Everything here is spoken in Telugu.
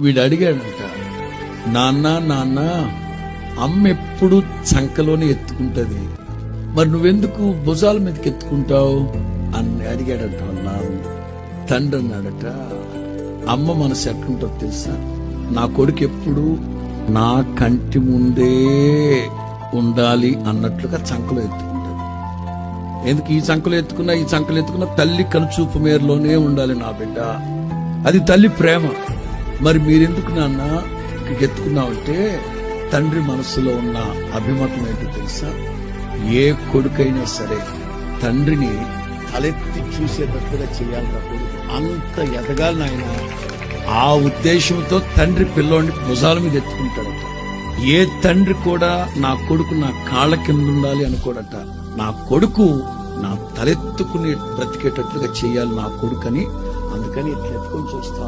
వీడు అడిగాడంట, నాన్న నాన్న అమ్మ ఎప్పుడు చంకలోనే ఎత్తుకుంటది, మరి నువ్వెందుకు భుజాల మీదకి ఎత్తుకుంటావు అని అడిగాడంట వాళ్ళ నాన్న. తండ్రి అన్నాడట, అమ్మ మనసు ఎట్లుంటుందో తెలుసా, నా కొడుకు ఎప్పుడు నా కంటి ముందే ఉండాలి అన్నట్లుగా చంకలో ఎత్తుకుంటది. ఎందుకు ఈ చంకలో ఎత్తుకున్నా తల్లి కనుచూపు మేరలోనే ఉండాలి నా బిడ్డ, అది తల్లి ప్రేమ. మరి మీరెందుకు నాన్న ఇక్కడికి ఎత్తుకున్నావంటే తండ్రి మనసులో ఉన్న అభిమతం ఏంటో తెలుసా, ఏ కొడుకైనా సరే తండ్రిని తలెత్తి చూసేటట్టుగా చేయాలి నా కొడుకు, అంత ఎదగాలి నాయన. ఆ ఉద్దేశంతో తండ్రి పిల్లోడిని భుజాల మీద ఎత్తుకుంటాడట. ఏ తండ్రి కూడా నా కొడుకు నా కాళ్ళ కింద ఉండాలి అనుకోడట, నా కొడుకు నా తలెత్తుకుని బ్రతికేటట్లుగా చేయాలి నా కొడుకని. అందుకని ఇట్లా ఎత్తుకొని చూస్తా